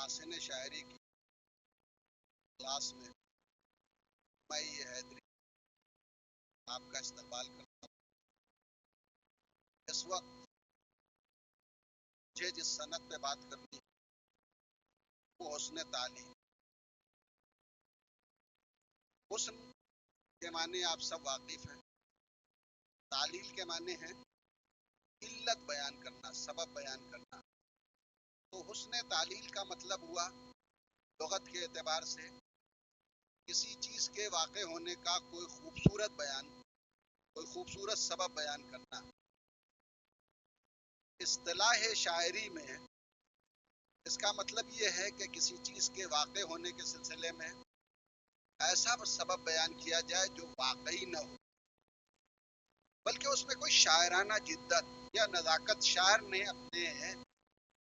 محاسن شاعری کی کلاس میں میں یہ حیدری آپ کا استقبال کرتا ہوں۔ اس وقت مجھے جس صنعت پہ بات کرنی ہے وہ حسن تعلیم۔ حسن کے معنی آپ سب واقف ہیں، تعلیل کے معنی ہیں علت بیان کرنا، سبب بیان کرنا۔ تو حسن تعلیل کا مطلب ہوا لغت کے اعتبار سے کسی چیز کے واقع ہونے کا کوئی خوبصورت بیان، کوئی خوبصورت سبب بیان کرنا۔ اصطلاح شاعری میں اس کا مطلب یہ ہے کہ کسی چیز کے واقع ہونے کے سلسلے میں ایسا سبب بیان کیا جائے جو واقعی نہ ہو، بلکہ اس میں کوئی شاعرانہ جدت یا نزاکت شاعر نے اپنے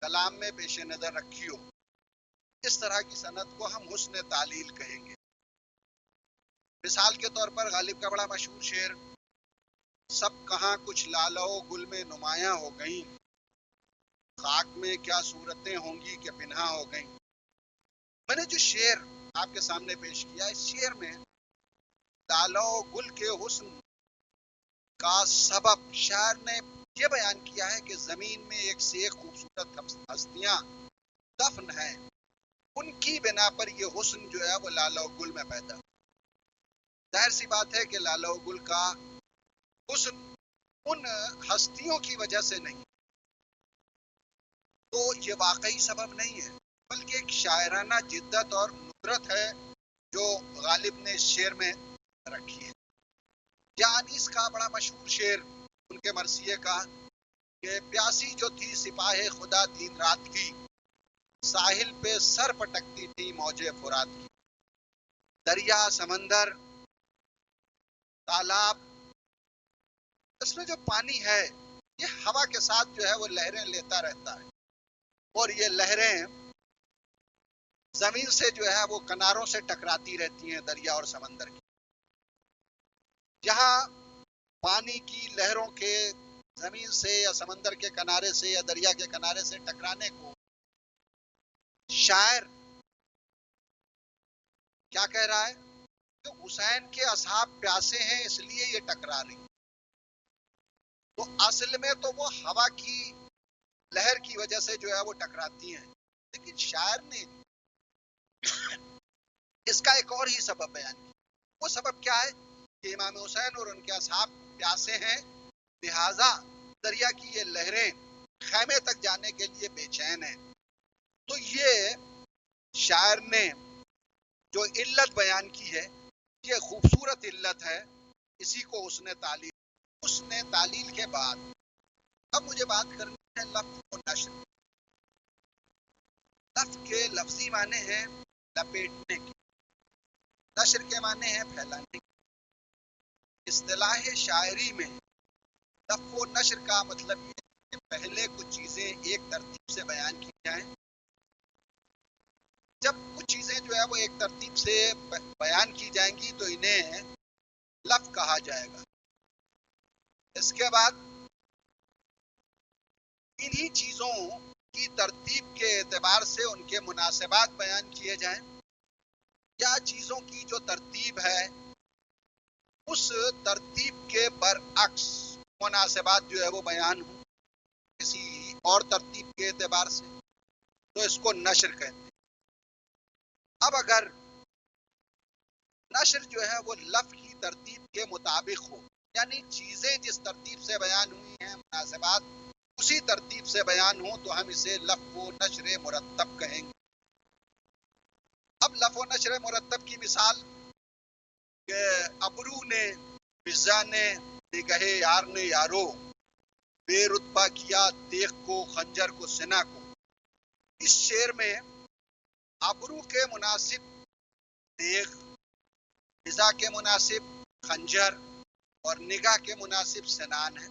کلام میں پیش نظر رکھی ہو۔ اس طرح کی صنعت کو ہم حسن تعلیل کہیں گے۔ مثال کے طور پر غالب کا بڑا مشہور شعر، سب کہاں کچھ لالو گل میں نمایاں ہو گئیں، خاک میں کیا صورتیں ہوں گی کہ پنہاں ہو گئیں۔ میں نے جو شعر آپ کے سامنے پیش کیا، اس شعر میں لالو گل کے حسن کا سبب شاعر نے یہ بیان کیا ہے کہ زمین میں ایک سے ایک خوبصورت ہستیاں دفن ہیں، ان کی بنا پر یہ حسن جو ہے وہ لالو گل میں پیدا۔ ظاہر سی بات ہے کہ لالو گل کا حسن ان ہستیوں کی وجہ سے نہیں، تو یہ واقعی سبب نہیں ہے، بلکہ ایک شاعرانہ جدت اور ندرت ہے جو غالب نے اس شعر میں رکھی ہے۔ یا انیس کا بڑا مشہور شعر ان کے مرثیے کا کہ پیاسی جو تھی سپاہ خدا دین رات کی، ساحل پہ سر پٹکتی تھی موجے فرات کی۔ دریا، سمندر، تالاب، اس میں جو پانی ہے یہ ہوا کے ساتھ جو ہے وہ لہریں لیتا رہتا ہے، اور یہ لہریں زمین سے جو ہے وہ کناروں سے ٹکراتی رہتی ہیں، دریا اور سمندر کی۔ جہاں پانی کی لہروں کے زمین سے یا سمندر کے کنارے سے یا دریا کے کنارے سے ٹکرانے کو شاعر کیا کہہ رہا ہے کہ حسین کے اصحاب پیاسے ہیں اس لیے یہ ٹکرا رہی، تو اصل میں تو وہ ہوا کی لہر کی وجہ سے جو ہے وہ ٹکراتی ہیں، لیکن شاعر نے اس کا ایک اور ہی سبب بیان کیا۔ وہ سبب کیا ہے کہ امام حسین اور ان کے اصحاب پیاسے ہیں، لہذا دریا کی یہ لہریں خیمے تک جانے کے لیے بے چین ہیں۔ تو یہ شاعر نے جو علت بیان کی ہے یہ خوبصورت علت ہے، اسی کو حسن تعلیل۔ حسن تعلیل کے بعد اب مجھے بات کرنی ہے لفظ و نشر۔ لفظ کے لفظی معنی ہیں لپیٹنے کی، نشر کے معنی ہیں پھیلانے کی۔ اصطلاح شاعری میں لفظ و نشر کا مطلب یہ ہے کہ پہلے کچھ چیزیں ایک ترتیب سے بیان کی جائیں، جب کچھ چیزیں جو ہے وہ ایک ترتیب سے بیان کی جائیں گی تو انہیں لفظ کہا جائے گا۔ اس کے بعد انہی چیزوں کی ترتیب کے اعتبار سے ان کے مناسبات بیان کیے جائیں، یا چیزوں کی جو ترتیب ہے اس ترتیب کے برعکس مناسبات جو ہے وہ بیان ہوں کسی اور ترتیب کے اعتبار سے، تو اس کو نشر کہتے ہیں۔ اب اگر نشر جو ہے وہ لفظ کی ترتیب کے مطابق ہو، یعنی چیزیں جس ترتیب سے بیان ہوئی ہیں مناسبات اسی ترتیب سے بیان ہوں، تو ہم اسے لفظ و نشر مرتب کہیں گے۔ اب لفظ و نشر مرتب کی مثال کہ ابرو نے فضا نے نگہ یار نے یارو، بے رتبہ کیا تیغ کو خنجر کو سنا کو۔ اس شعر میں ابرو کے مناسب تیغ، فضا کے مناسب خنجر اور نگاہ کے مناسب سنان ہے۔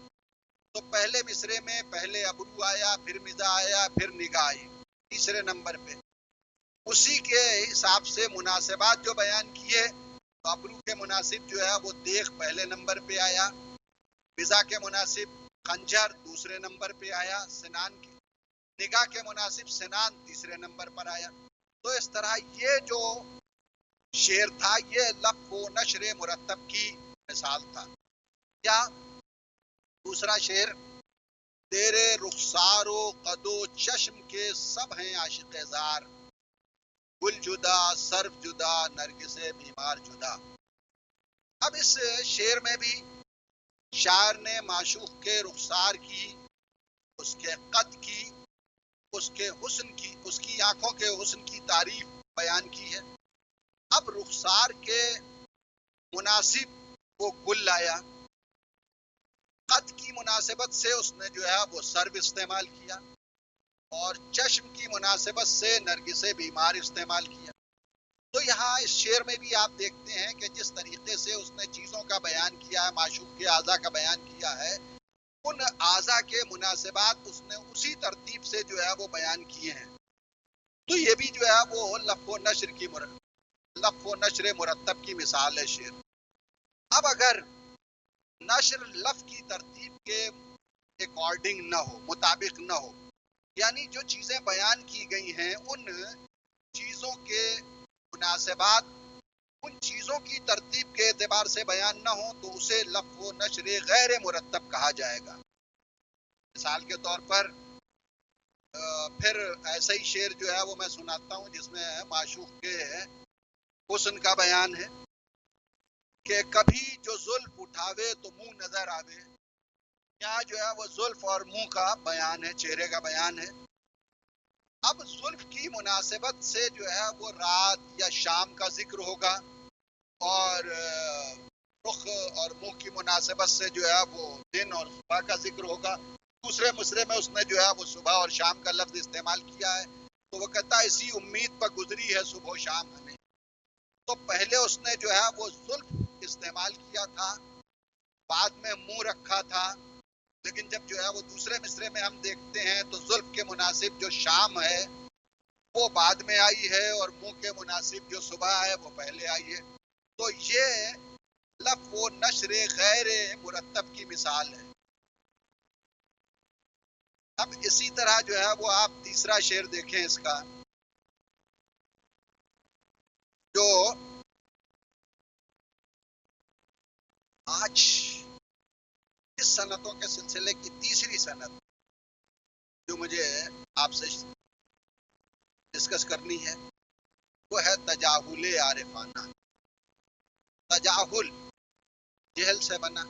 تو پہلے مصرے میں پہلے ابرو آیا، پھر مزاح آیا، پھر نگاہ آئی تیسرے نمبر پہ۔ اسی کے حساب سے مناسبات جو بیان کیے، تو ابرو کے مناسب جو ہے وہ تیغ پہلے نمبر پہ آیا، فضا کے مناسب خنجر دوسرے نمبر پہ آیا، سنان کے نگاہ کے مناسب سنان تیسرے نمبر پر آیا. تو اس طرح یہ جو شعر تھا یہ لف و نشر مرتب کی مثال تھا. کیا دوسرا شعر، تیرے رخسار و قد و چشم کے سب ہیں عاشق زار، گل جدا سرف جدا نرگس بیمار جدا. اب اس شعر میں بھی شاعر نے معشوق کے رخسار کی، اس کے قد کی، اس کے حسن کی، اس کی آنکھوں کے حسن کی تعریف بیان کی ہے. اب رخسار کے مناسب وہ گل لایا، قد کی مناسبت سے اس نے جو ہے وہ سرو استعمال کیا، اور چشم کی مناسبت سے نرگس بیمار استعمال کیا. تو یہاں اس شعر میں بھی آپ دیکھتے ہیں کہ جس طریقے سے اس نے چیزوں کا بیان کیا ہے، معشوق کے اعضاء کا بیان کیا ہے، ان اعضاء کے مناسبات اس نے اسی ترتیب سے جو ہے وہ بیان کیے ہیں. تو یہ بھی جو ہے وہ لف و نشر مرتب کی مثال ہے شعر. اب اگر نشر لف کی ترتیب کے اکارڈنگ نہ ہو، مطابق نہ ہو، یعنی جو چیزیں بیان کی گئی ہیں ان چیزوں کے مناسبات ان چیزوں کی ترتیب کے اعتبار سے بیان نہ ہو، تو اسے لف و نشر غیر مرتب کہا جائے گا. مثال کے طور پر پھر ایسا ہی شعر جو ہے وہ میں سناتا ہوں جس میں معشوق کے حسن کا بیان ہے کہ کبھی جو زلف اٹھاوے تو منہ نظر آوے. یہاں جو ہے وہ زلف اور منہ کا بیان ہے، چہرے کا بیان ہے. اب زلف کی مناسبت سے جو ہے وہ رات یا شام کا ذکر ہوگا، اور رخ اور منہ کی مناسبت سے جو ہے وہ دن اور صبح کا ذکر ہوگا. دوسرے مصرے میں اس نے جو ہے وہ صبح اور شام کا لفظ استعمال کیا ہے. تو وہ کہتا ہے اسی امید پر گزری ہے صبح و شام ہمیں. تو پہلے اس نے جو ہے وہ زلف استعمال کیا تھا، بعد میں منہ رکھا تھا، لیکن جب جو ہے وہ دوسرے مصرے میں ہم دیکھتے ہیں تو زلف کے مناسب جو شام ہے وہ بعد میں آئی ہے، اور منہ کے مناسب جو صبح ہے وہ پہلے آئی ہے. تو یہ لف و نشر غیر مرتب کی مثال ہے. اب اسی طرح جو ہے وہ آپ تیسرا شعر دیکھیں اس کا، جو آج اس صنعتوں کے سلسلے کی تیسری صنعت جو مجھے آپ سے ڈسکس کرنی ہے وہ ہے تجاہل عارفانہ. تجاہل جہل سے بنا،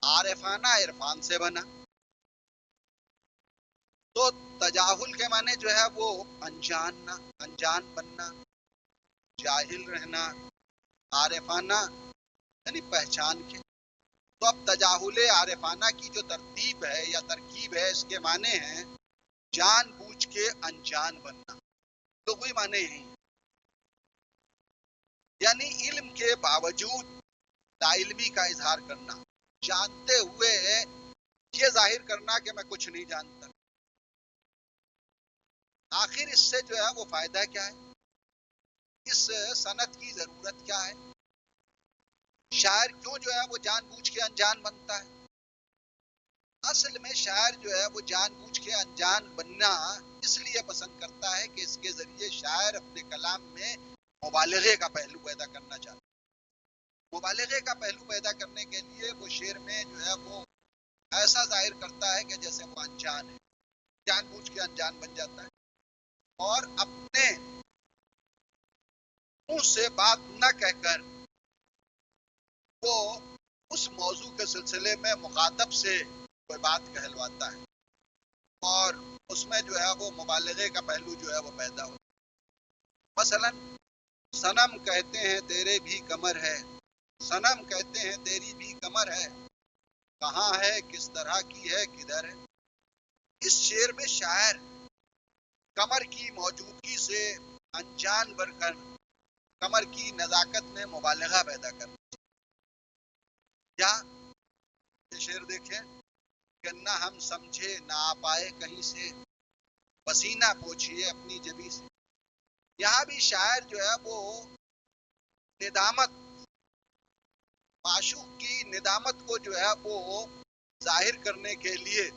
عارفانہ عرفان سے بنا. تو تجاہل کے معنی جو ہے وہ انجان بننا، جاہل رہنا، عارفانہ یعنی پہچان کے. تو اب تجاہل عارفانہ کی جو ترتیب ہے یا ترکیب ہے، اس کے معنی ہیں جان بوجھ کے انجان بننا. لغوی معنی یہی ہے، یعنی علم کے باوجود لا علمی کا اظہار کرنا، جانتے ہوئے یہ ظاہر کرنا کہ میں کچھ نہیں جانتا. آخر اس سے جو ہے وہ فائدہ کیا ہے؟ اس صنعت کی ضرورت کیا ہے؟ شاعر کیوں جو ہے وہ جان بوجھ کے انجان بنتا ہے؟ اصل میں شاعر جو ہے وہ جان بوجھ کے انجان بننا اس لیے پسند کرتا ہے کہ اس کے ذریعے شاعر اپنے کلام میں مبالغے کا پہلو پیدا کرنا چاہتا ہے. مبالغے کا پہلو پیدا کرنے کے لیے وہ شعر میں جو ہے وہ ایسا ظاہر کرتا ہے کہ جیسے وہ انجان ہے، جان بوجھ کے انجان بن جاتا ہے، اور اپنے منہ سے بات نہ کہہ کر وہ اس موضوع کے سلسلے میں مخاطب سے کوئی بات کہلواتا ہے، اور اس میں جو ہے وہ مبالغے کا پہلو جو ہے وہ پیدا ہوتا ہے. مثلا صنم کہتے ہیں تیرے بھی کمر ہے، صنم کہتے ہیں تیری بھی کمر ہے، کہاں ہے کس طرح کی ہے کدھر ہے. اس شعر میں شاعر کمر کی موجودگی سے انجان بن کر کمر کی نزاکت میں مبالغہ پیدا کرنا. یا یہ شعر دیکھیں کہ نہ ہم سمجھے نہ آ پائے کہیں سے، پسینہ پوچھیے اپنی جبی سے. یہاں بھی شاعر جو ہے وہ ندامت، معشوق کی ندامت کو جو ہے وہ ظاہر کرنے کے لیے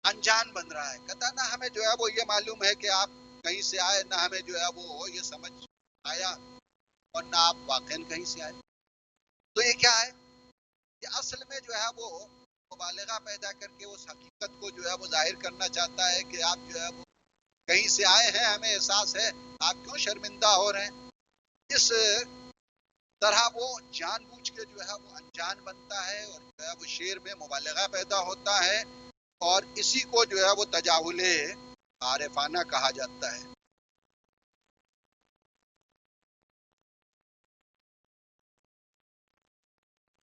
انجان بن رہا ہے. کہتا نہ ہمیں جو ہے وہ یہ معلوم ہے کہ آپ کہیں سے آئے، نہ ہمیں جو ہے وہ یہ سمجھ آیا، اور نہ آپ واقعی کہیں سے آئے. تو یہ کیا ہے؟ یہ اصل میں جو ہے وہ مبالغہ پیدا کر کے اس حقیقت کو جو ہے وہ ظاہر کرنا چاہتا ہے کہ آپ جو ہے وہ کہیں سے آئے ہیں، ہمیں احساس ہے، آپ کیوں شرمندہ ہو رہے ہیں. اس طرح وہ جان بوجھ کے جو ہے وہ انجان بنتا ہے، اور جو ہے وہ شعر میں مبالغہ پیدا ہوتا ہے، اور اسی کو جو ہے وہ تجاہل عارفانہ کہا جاتا ہے.